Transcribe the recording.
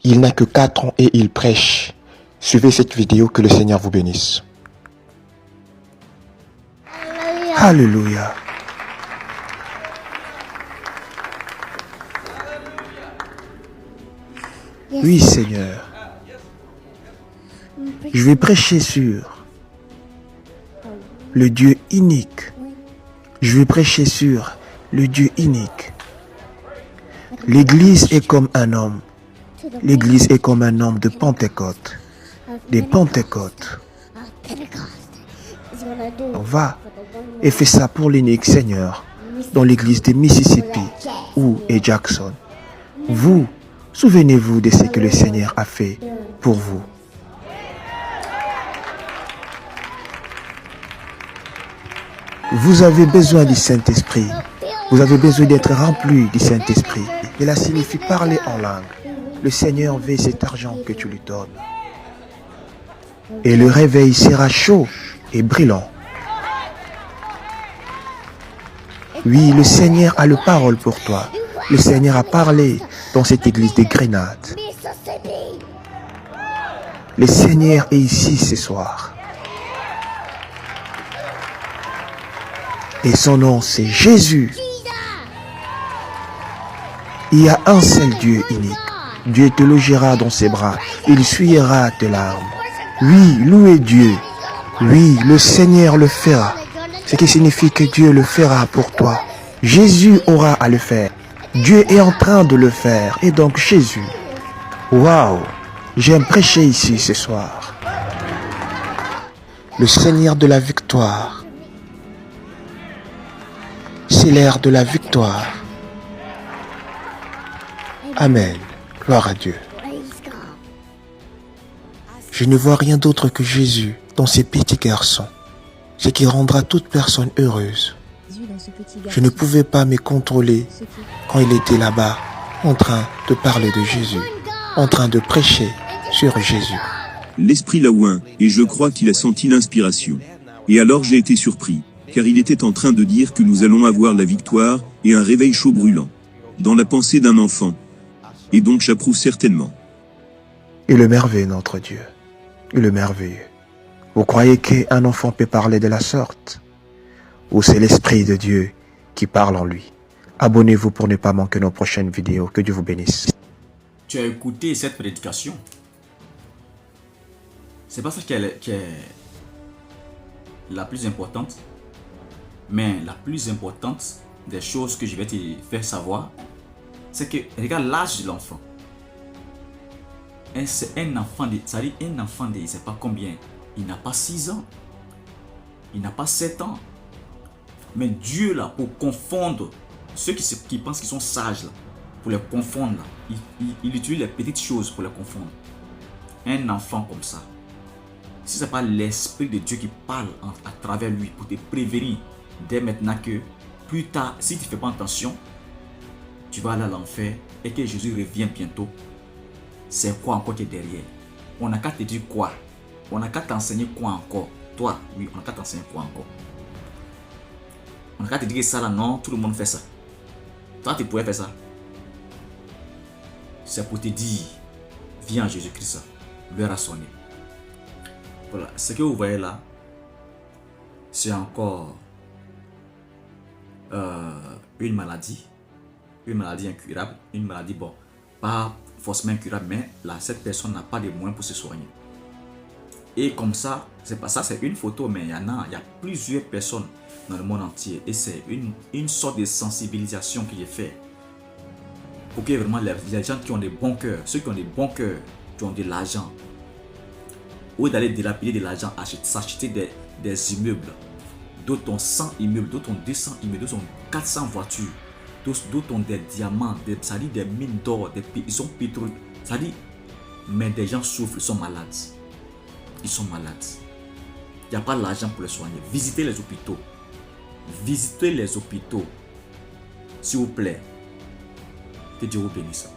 Il n'a que 4 ans et il prêche. Suivez cette vidéo, que le Seigneur vous bénisse. Alléluia. Oui, Seigneur. Je vais prêcher sur le Dieu unique. Je vais prêcher sur le Dieu unique. L'Église est comme un homme. L'Église est comme un homme de Pentecôte. Des Pentecôtes. On va et fais ça pour l'unique Seigneur dans l'Église de Mississippi ou et Jackson. Vous, souvenez-vous de ce que le Seigneur a fait pour vous. Vous avez besoin du Saint-Esprit. Vous avez besoin d'être rempli du Saint-Esprit. Cela signifie parler en langue. Le Seigneur veut cet argent que tu lui donnes. Et le réveil sera chaud et brillant. Oui, le Seigneur a le parole pour toi. Le Seigneur a parlé dans cette église des Grenades. Le Seigneur est ici ce soir. Et son nom, c'est Jésus. Il y a un seul Dieu unique. Dieu te logera dans ses bras. Il essuiera tes larmes. Oui, louez Dieu. Oui, le Seigneur le fera. Ce qui signifie que Dieu le fera pour toi. Jésus aura à le faire. Dieu est en train de le faire. Et donc Jésus. Waouh! J'aime prêcher ici ce soir. Le Seigneur de la victoire. C'est l'ère de la victoire. Amen. Gloire à Dieu. Je ne vois rien d'autre que Jésus dans ces petits garçons. Ce qui rendra toute personne heureuse. Je ne pouvais pas me contrôler quand il était là-bas, en train de parler de Jésus, en train de prêcher sur Jésus. L'esprit l'a oint, et je crois qu'il a senti l'inspiration. Et alors j'ai été surpris, car il était en train de dire que nous allons avoir la victoire, et un réveil chaud brûlant. Dans la pensée d'un enfant. Et donc j'approuve certainement. Il est merveilleux, notre Dieu. Il est merveilleux. Vous croyez qu'un enfant peut parler de la sorte? Ou c'est l'Esprit de Dieu qui parle en lui? Abonnez-vous pour ne pas manquer nos prochaines vidéos. Que Dieu vous bénisse. Tu as écouté cette prédication. C'est pas ça qui est la plus importante. Mais la plus importante des choses que je vais te faire savoir, c'est que regarde l'âge de l'enfant. C'est un enfant, ça dit un enfant de, je ne sais pas combien. Il n'a pas 6 ans. Il n'a pas 7 ans. Mais Dieu, là, pour confondre ceux qui pensent qu'ils sont sages, là, pour les confondre, là, il utilise les petites choses pour les confondre. Un enfant comme ça, si ce n'est pas l'Esprit de Dieu qui parle à travers lui pour te prévenir dès maintenant que plus tard, si tu ne fais pas attention, tu vas aller à l'enfer et que Jésus revient bientôt, c'est quoi encore qui est derrière? On n'a qu'à te dire quoi? On n'a qu'à t'enseigner quoi encore? Toi, oui, on n'a qu'à t'enseigner quoi encore? On n'a qu'à te dire ça là, non, tout le monde fait ça. Toi, tu pourrais faire ça. C'est pour te dire, viens Jésus-Christ, l'heure a sonné. Voilà, ce que vous voyez là, c'est encore une maladie incurable, une maladie, bon, pas forcément incurable, mais là, cette personne n'a pas de moyens pour se soigner. Et comme ça, c'est pas ça, c'est une photo, mais il y a plusieurs personnes dans le monde entier. Et c'est une sorte de sensibilisation qui est faite pour que vraiment les gens qui ont des bons cœurs, ceux qui ont des bons cœurs, qui ont de l'argent, au lieu d'aller dilapider de l'argent, s'acheter des immeubles. D'autres ont 100 immeubles, d'autres ont 200 immeubles, d'autres ont 400 voitures, d'autres ont des diamants, ça dit des mines d'or, ils sont pétrole, ça dit, mais des gens souffrent, ils sont malades. Ils sont malades. Il n'y a pas l'argent pour les soigner. Visitez les hôpitaux. Visitez les hôpitaux. S'il vous plaît. Que Dieu vous bénisse.